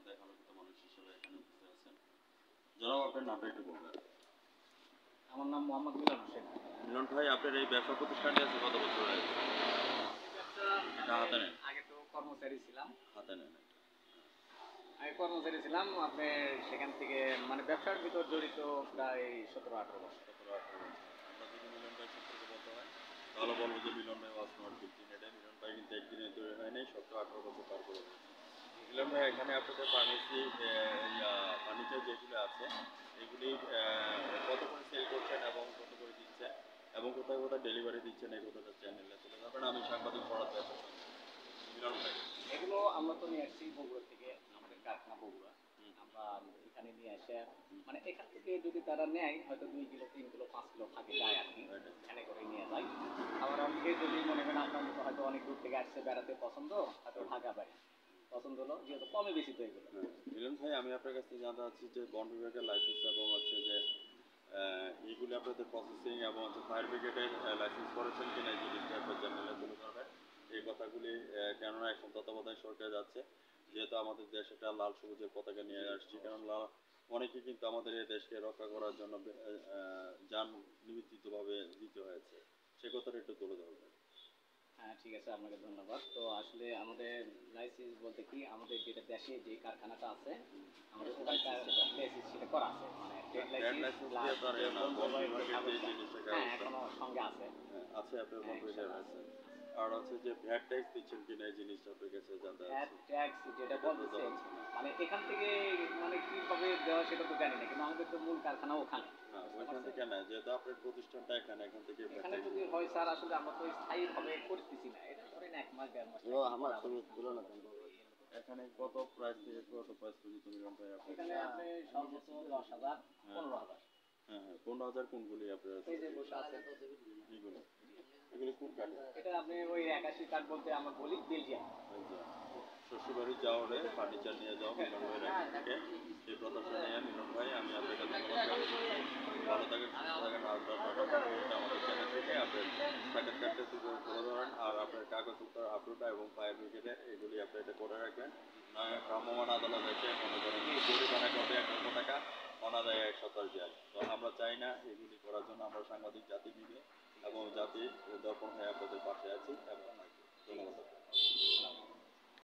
দেখানোর মানুষ হিসেবে এখানে উপস্থিত আছেন। জনাব, আপনার নামটা একটু বলবেন। আমার নাম মোহাম্মদ মিলন হোসেন। মিলন ভাই, আপনার এই ব্যবসা প্রতিষ্ঠানটি আছে কত বছর হয়েছে? এটা হাতে নেন। আগে তো কর্মচারী ছিলাম। হাতে নেন। আগে কর্মচারী ছিলাম, আপনার সেখান থেকে মানে ব্যবসার ভিতর জড়িত প্রায় 17-18 বছর। 17-18 বছর। আমরা যদি মিলন ভাই সম্পর্কে বলতে হয় তাহলে বলবো যে মিলন ভাই ওয়াজ নট 15 এটা। মিলন ভাই কিন্তু একদিনে তৈরি হয় নাই, 17-18 বছর পার করে ফেলেছে। মিলন ভাই, এখানে আপনাদের ফার্নিচার যেগুলো আছে এগুলি কত করে সেল করছেন এবং কত করে দিচ্ছেন এবং কোথায় কোথায় ডেলিভারি দিচ্ছেন এই কথাটা চ্যানেলে তুলে ধরবেন। আমি সাংবাদিক পড়াতে আছি মিলন ভাই। এগুলো আমরা তো নিয়ে আসছি বগুড়া থেকে, আমাদের কারখানা বগুড়া। আমরা এখানে নিয়ে এসে মানে এখান থেকে যদি তারা নেয় হয়তো 2 কিলো 3 কিলো 5 কিলো থাকে যায় আর কি, এখানে করে নিয়ে যায়। আবার অনেকে যদি মনে করেন আপনার মতো হয়তো অনেক দূর থেকে আসছে বেড়াতে পছন্দ, হয়তো ঢাকা বাড়ি পছন্দ হলো যেহেতু কমে বেশি তো এগুলো। মিলন ভাই, আমি আপনার কাছ থেকে জানতে চাচ্ছি যে বন বিভাগের লাইসেন্স এবং হচ্ছে যে এইগুলি আপনাদের প্রসেসিং এবং হচ্ছে ফায়ার ব্রিগেডের লাইসেন্স করেছেন কিনা এই জিনিসটা আপনার চ্যানেলে তুলে ধরবেন। এই কথাগুলি কেননা এখন তত্ত্বাবধায়ক সরকার যাচ্ছে, যেহেতু আমাদের দেশ একটা লাল সবুজের পতাকা নিয়ে আসছি, কারণ অনেকে কিন্তু আমাদের এই দেশকে রক্ষা করার জন্য যান নিবেদিতভাবে দিতে হয়েছে, সে কথাটা একটু তুলে ধরবেন। হ্যাঁ, ঠিক আছে, আপনাকে ধন্যবাদ। তো আসলে আমাদের লাইসেন্স বলতে কি, আমাদের যেটা দেশে যে কারখানাটা আছে আমাদের ওখানকার লাইসেন্স সেটা করা আছে, মানে ট্রেড লাইসেন্স প্লাস হ্যাঁ এখনো সঙ্গে আছে। আছে আপনার বন বিভাগের লাইসেন্স। আর হচ্ছে যে ভ্যাট ট্যাক্স দিচ্ছেন কিনা এই জিনিসটা আপনার কাছে জানতে ভ্যাট চাচ্ছি। ট্যাক্স যেটা বলতেছে মানে এখান থেকে মানে কিভাবে দেওয়া সেটা তো জানি না, কিন্তু আমাদের তো মূল কারখানা ওখানে। ওইখান থেকে না, যেহেতু আপনার প্রতিষ্ঠানটা এখানে, এখান থেকে এখানে যদি হয় স্যার, আসলে আমরা তো স্থায়ীভাবে করতেছি না, এটা ধরেন 1 মাস 1.5 মাস আমার সঙ্গে তুলনা এখানে কত প্রাইস থেকে কত প্রাইস পর্যন্ত মিলন ভাই? এখানে আপনি সর্বোচ্চ 10,000 15,000। হ্যাঁ হ্যাঁ, 15,000 কোনগুলি আপনার? এই যে বসে আছে এগুলো এগুলি কোন কাঠে? এটা আপনি ওই 81 কাঠ বলতে আমরা বলি বেলজিয়াম। শ্বশুরবাড়ি যাওয়ারে ফার্নিচার নিয়ে যাও মিলন ভাইয়ের এখান থেকে। সেই প্রত্যাশা নিয়ে মিলন ভাই, আমি আপনাকে ধন্যবাদ জানাচ্ছি। ভালো থাকেন, সুস্থ থাকেন। আর আমাদের চ্যানেল থেকে আপনার সাক্ষাৎকারটা তুলে ধরেন আর আপনার কাগজপত্র আপলোড এবং ফায়ার ব্রিগেডে এগুলি আপনি এটা করে রাখবেন। ভ্রাম্যমাণ আদালত এসে মনে করেন জরিমানা করবে 1 লক্ষ টাকা, অনাদায়ে 1 সপ্তাহ জেল। তো আমরা চাই না এগুলি করার জন্য। আমরা সাংবাদিক জাতি মিলে এবং জাতি দর্পণ হয়ে আপনাদের পাশে আছি এবং ধন্যবাদ।